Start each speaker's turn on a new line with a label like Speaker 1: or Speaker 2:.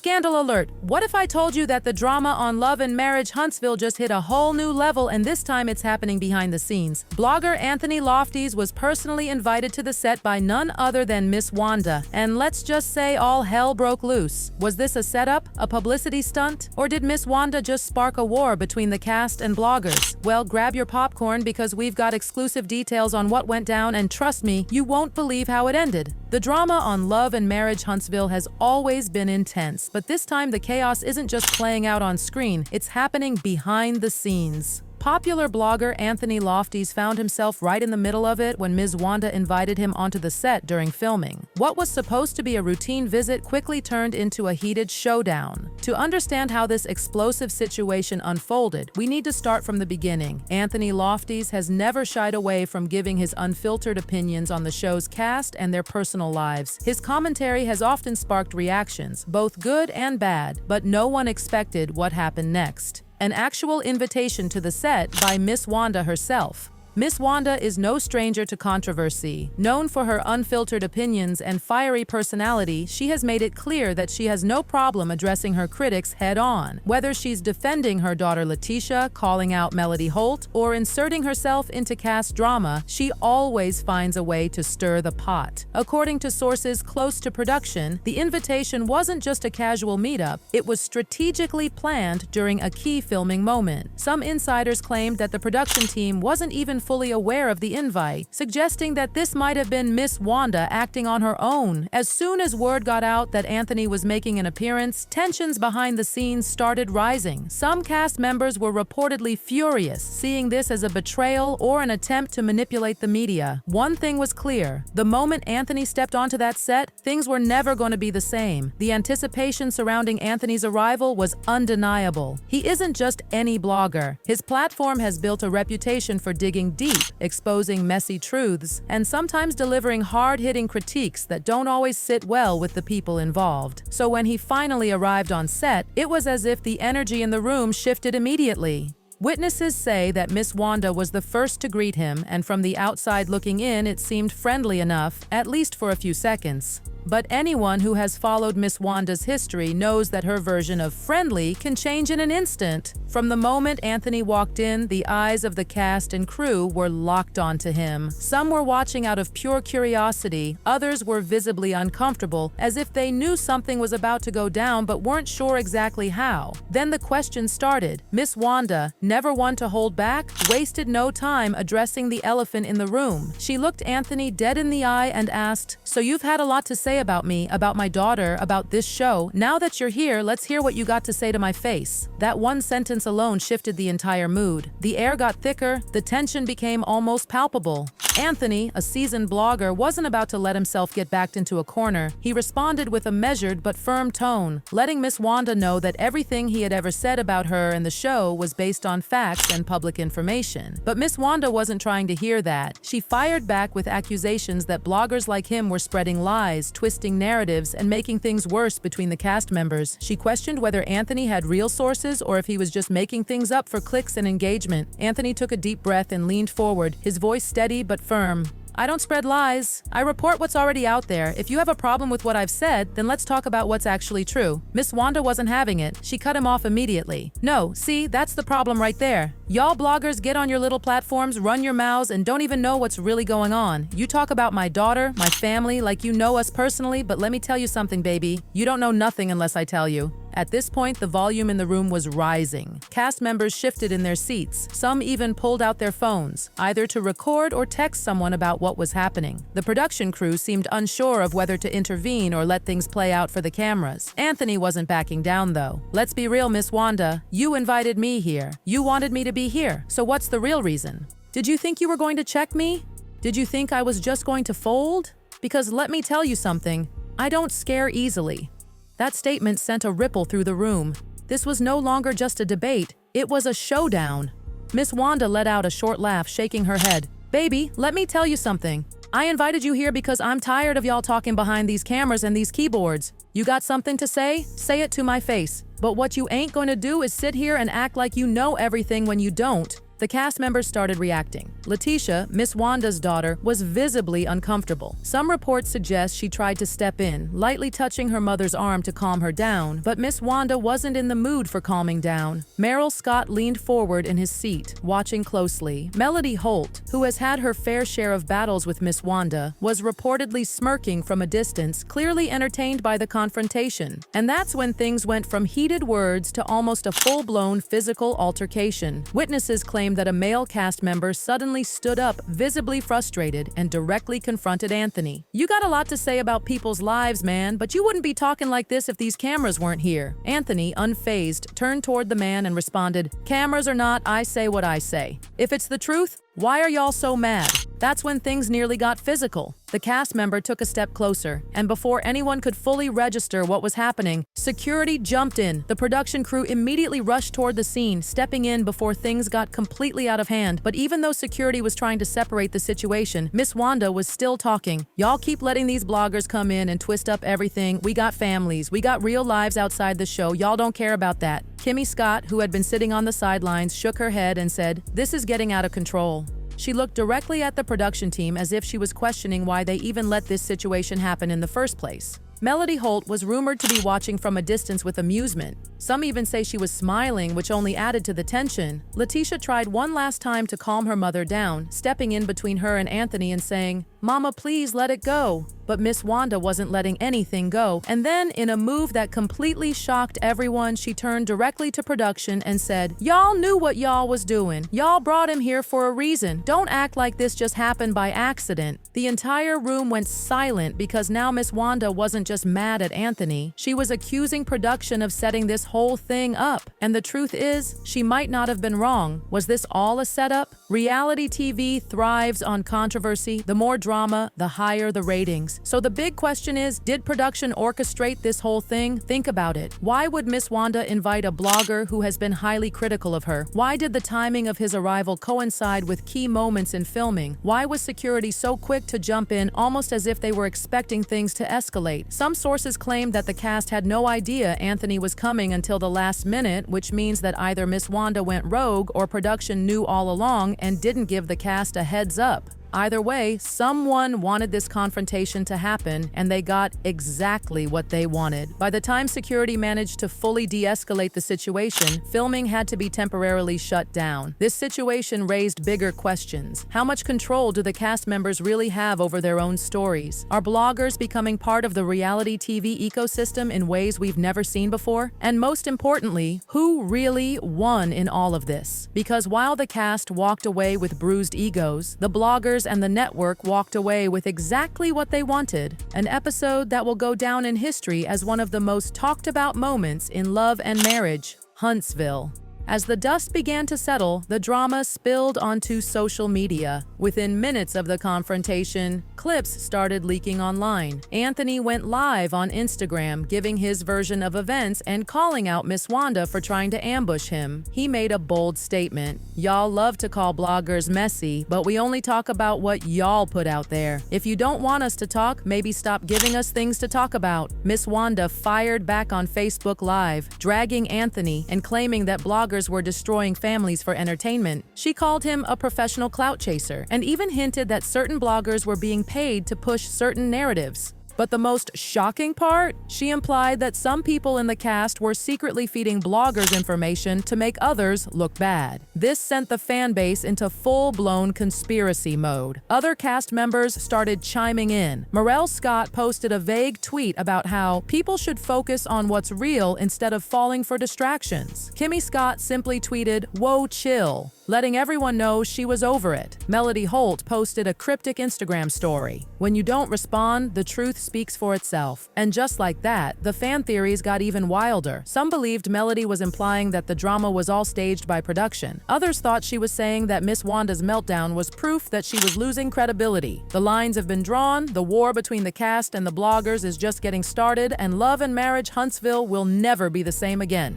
Speaker 1: Scandal alert! What if I told you that the drama on Love and Marriage Huntsville just hit a whole new level, and this time it's happening behind the scenes? Blogger Anthony Lofties was personally invited to the set by none other than Miss Wanda, and let's just say all hell broke loose. Was this a setup, a publicity stunt, or did Miss Wanda just spark a war between the cast and bloggers? Well, grab your popcorn because we've got exclusive details on what went down, and trust me, you won't believe how it ended. The drama on Love and Marriage Huntsville has always been intense, but this time the chaos isn't just playing out on screen, it's happening behind the scenes. Popular blogger Anthony Lofties found himself right in the middle of it when Ms. Wanda invited him onto the set during filming. What was supposed to be a routine visit quickly turned into a heated showdown. To understand how this explosive situation unfolded, we need to start from the beginning. Anthony Lofties has never shied away from giving his unfiltered opinions on the show's cast and their personal lives. His commentary has often sparked reactions, both good and bad, but no one expected what happened next. An actual invitation to the set by Miss Wanda herself. Miss Wanda is no stranger to controversy. Known for her unfiltered opinions and fiery personality, she has made it clear that she has no problem addressing her critics head-on. Whether she's defending her daughter Letitia, calling out Melody Holt, or inserting herself into cast drama, she always finds a way to stir the pot. According to sources close to production, the invitation wasn't just a casual meetup, it was strategically planned during a key filming moment. Some insiders claimed that the production team wasn't even fully aware of the invite, suggesting that this might have been Miss Wanda acting on her own. As soon as word got out that Anthony was making an appearance, tensions behind the scenes started rising. Some cast members were reportedly furious, seeing this as a betrayal or an attempt to manipulate the media. One thing was clear: the moment Anthony stepped onto that set, things were never going to be the same. The anticipation surrounding Anthony's arrival was undeniable. He isn't just any blogger. His platform has built a reputation for digging deep, exposing messy truths, and sometimes delivering hard-hitting critiques that don't always sit well with the people involved. So when he finally arrived on set, it was as if the energy in the room shifted immediately. Witnesses say that Miss Wanda was the first to greet him, and from the outside looking in, it seemed friendly enough, at least for a few seconds. But anyone who has followed Miss Wanda's history knows that her version of friendly can change in an instant. From the moment Anthony walked in, the eyes of the cast and crew were locked onto him. Some were watching out of pure curiosity, others were visibly uncomfortable, as if they knew something was about to go down but weren't sure exactly how. Then the question started. Miss Wanda, never one to hold back, wasted no time addressing the elephant in the room. She looked Anthony dead in the eye and asked, "So you've had a lot to say about me, about my daughter, about this show. Now that you're here, let's hear what you got to say to my face." That one sentence alone shifted the entire mood. The air got thicker, the tension became almost palpable. Anthony, a seasoned blogger, wasn't about to let himself get backed into a corner. He responded with a measured but firm tone, letting Miss Wanda know that everything he had ever said about her and the show was based on facts and public information. But Miss Wanda wasn't trying to hear that. She fired back with accusations that bloggers like him were spreading lies, twisting narratives, and making things worse between the cast members. She questioned whether Anthony had real sources or if he was just making things up for clicks and engagement. Anthony took a deep breath and leaned forward, his voice steady but firm. "I don't spread lies. I report what's already out there. If you have a problem with what I've said, then let's talk about what's actually true." Miss Wanda wasn't having it. She cut him off immediately. "No, see, that's the problem right there. Y'all bloggers get on your little platforms, run your mouths, and don't even know what's really going on. You talk about my daughter, my family, like you know us personally, but let me tell you something, baby. You don't know nothing unless I tell you." At this point, the volume in the room was rising. Cast members shifted in their seats. Some even pulled out their phones, either to record or text someone about what was happening. The production crew seemed unsure of whether to intervene or let things play out for the cameras. Anthony wasn't backing down, though. "Let's be real, Miss Wanda. You invited me here. You wanted me to be here. So what's the real reason? Did you think you were going to check me? Did you think I was just going to fold? Because let me tell you something. I don't scare easily." That statement sent a ripple through the room. This was no longer just a debate, it was a showdown. Miss Wanda let out a short laugh, shaking her head. "Baby, let me tell you something. I invited you here because I'm tired of y'all talking behind these cameras and these keyboards. You got something to say? Say it to my face. But what you ain't going to do is sit here and act like you know everything when you don't. The cast members started reacting. Letitia, Miss Wanda's daughter, was visibly uncomfortable. Some reports suggest she tried to step in, lightly touching her mother's arm to calm her down, but Miss Wanda wasn't in the mood for calming down. Merrill Scott leaned forward in his seat, watching closely. Melody Holt, who has had her fair share of battles with Miss Wanda, was reportedly smirking from a distance, clearly entertained by the confrontation. And that's when things went from heated words to almost a full-blown physical altercation. Witnesses claimed that a male cast member suddenly stood up, visibly frustrated, and directly confronted Anthony. "You got a lot to say about people's lives, man, but you wouldn't be talking like this if these cameras weren't here." Anthony, unfazed, turned toward the man and responded, "Cameras or not, I say what I say. If it's the truth, why are y'all so mad?" That's when things nearly got physical. The cast member took a step closer, and before anyone could fully register what was happening, security jumped in. The production crew immediately rushed toward the scene, stepping in before things got completely out of hand. But even though security was trying to separate the situation, Miss Wanda was still talking. "Y'all keep letting these bloggers come in and twist up everything. We got families. We got real lives outside the show. Y'all don't care about that." Kimmy Scott, who had been sitting on the sidelines, shook her head and said, "This is getting out of control." She looked directly at the production team as if she was questioning why they even let this situation happen in the first place. Melody Holt was rumored to be watching from a distance with amusement. Some even say she was smiling, which only added to the tension. Letitia tried one last time to calm her mother down, stepping in between her and Anthony and saying, "Mama, please let it go." But Miss Wanda wasn't letting anything go. And then, in a move that completely shocked everyone, she turned directly to production and said, "Y'all knew what y'all was doing. Y'all brought him here for a reason. Don't act like this just happened by accident." The entire room went silent because now Miss Wanda wasn't just mad at Anthony. She was accusing production of setting this whole thing up. And the truth is, she might not have been wrong. Was this all a setup? Reality TV thrives on controversy. The more drama, the higher the ratings. So the big question is, did production orchestrate this whole thing? Think about it. Why would Miss Wanda invite a blogger who has been highly critical of her? Why did the timing of his arrival coincide with key moments in filming? Why was security so quick to jump in, almost as if they were expecting things to escalate? Some sources claim that the cast had no idea Anthony was coming until the last minute, which means that either Miss Wanda went rogue or production knew all along and didn't give the cast a heads up. Either way, someone wanted this confrontation to happen, and they got exactly what they wanted. By the time security managed to fully de-escalate the situation, filming had to be temporarily shut down. This situation raised bigger questions. How much control do the cast members really have over their own stories? Are bloggers becoming part of the reality TV ecosystem in ways we've never seen before? And most importantly, who really won in all of this? Because while the cast walked away with bruised egos, the bloggers and the network walked away with exactly what they wanted. An episode that will go down in history as one of the most talked about moments in Love and Marriage, Huntsville. As the dust began to settle, the drama spilled onto social media. Within minutes of the confrontation, clips started leaking online. Anthony went live on Instagram, giving his version of events and calling out Miss Wanda for trying to ambush him. He made a bold statement. "Y'all love to call bloggers messy, but we only talk about what y'all put out there. If you don't want us to talk, maybe stop giving us things to talk about." Miss Wanda fired back on Facebook Live, dragging Anthony and claiming that bloggers were destroying families for entertainment. She called him a professional clout chaser and even hinted that certain bloggers were being paid to push certain narratives. But the most shocking part? She implied that some people in the cast were secretly feeding bloggers information to make others look bad. This sent the fan base into full-blown conspiracy mode. Other cast members started chiming in. Merrill Scott posted a vague tweet about how people should focus on what's real instead of falling for distractions. Kimmy Scott simply tweeted, "Whoa, chill," letting everyone know she was over it. Melody Holt posted a cryptic Instagram story. When you don't respond, the truth speaks for itself. And just like that, the fan theories got even wilder. Some believed Melody was implying that the drama was all staged by production. Others thought she was saying that Miss Wanda's meltdown was proof that she was losing credibility. The lines have been drawn, the war between the cast and the bloggers is just getting started, and Love and Marriage Huntsville will never be the same again.